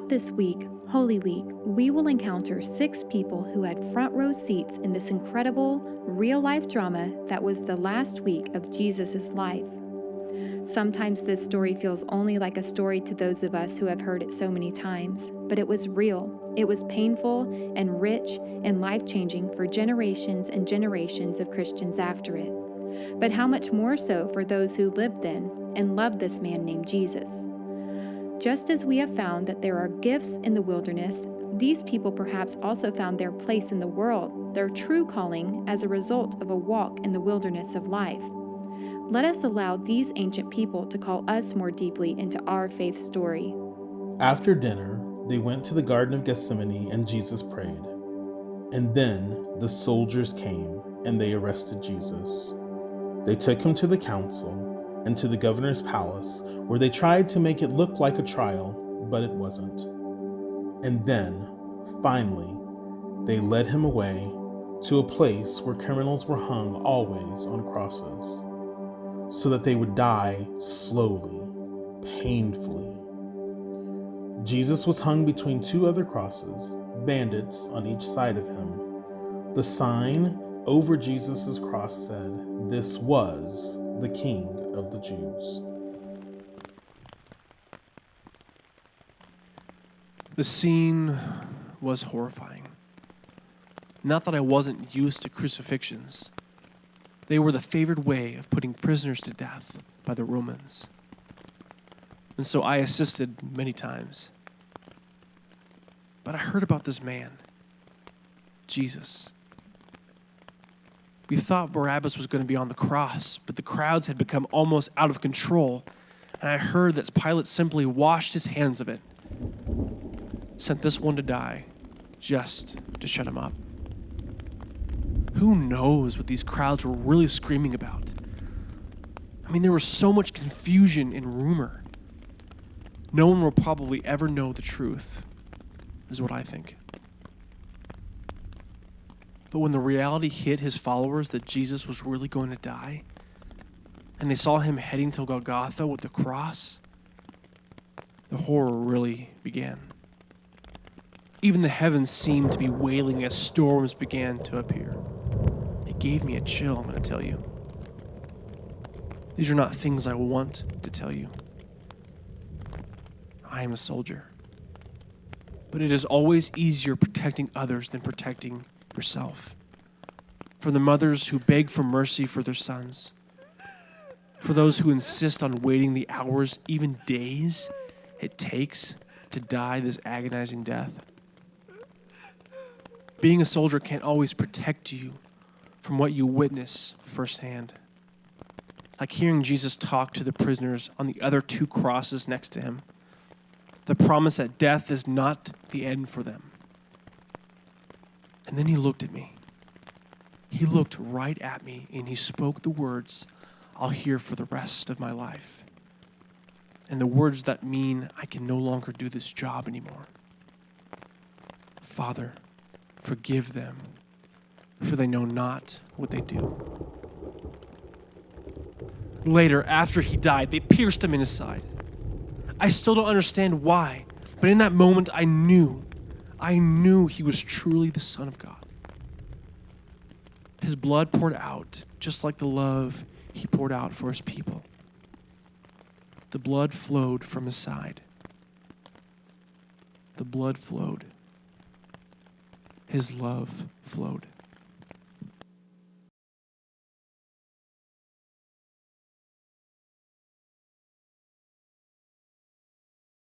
Throughout this week, Holy Week, we will encounter 6 people who had front row seats in this incredible, real-life drama that was the last week of Jesus' life. Sometimes this story feels only like a story to those of us who have heard it so many times, but it was real. It was painful and rich and life-changing for generations and generations of Christians after it. But how much more so for those who lived then and loved this man named Jesus. Just as we have found that there are gifts in the wilderness, these people perhaps also found their place in the world, their true calling, as a result of a walk in the wilderness of life. Let us allow these ancient people to call us more deeply into our faith story. After dinner, they went to the Garden of Gethsemane and Jesus prayed. And then the soldiers came and they arrested Jesus. They took him to the council and to the governor's palace, where they tried to make it look like a trial, but it wasn't. And then, finally, they led him away to a place where criminals were hung always on crosses, so that they would die slowly, painfully. Jesus was hung between 2 other crosses, bandits on each side of him. The sign over Jesus' cross said, "This was the King of the Jews." The scene was horrifying. Not that I wasn't used to crucifixions. They were the favored way of putting prisoners to death by the Romans. And so I assisted many times. But I heard about this man, Jesus. We thought Barabbas was going to be on the cross, but the crowds had become almost out of control. And I heard that Pilate simply washed his hands of it, sent this one to die just to shut him up. Who knows what these crowds were really screaming about? I mean, there was so much confusion and rumor. No one will probably ever know the truth, is what I think. But when the reality hit his followers that Jesus was really going to die, and they saw him heading to Golgotha with the cross, the horror really began. Even the heavens seemed to be wailing as storms began to appear. It gave me a chill, I'm going to tell you. These are not things I want to tell you. I am a soldier. But it is always easier protecting others than protecting yourself. For the mothers who beg for mercy for their sons. For those who insist on waiting the hours, even days, it takes to die this agonizing death. Being a soldier can't always protect you from what you witness firsthand. Like hearing Jesus talk to the prisoners on the other 2 crosses next to him. The promise that death is not the end for them. And then he looked at me. He looked right at me and he spoke the words I'll hear for the rest of my life. And the words that mean I can no longer do this job anymore. Father, forgive them, for they know not what they do. Later, after he died, they pierced him in his side. I still don't understand why, but in that moment I knew he was truly the Son of God. His blood poured out, just like the love he poured out for his people. The blood flowed from his side. The blood flowed. His love flowed.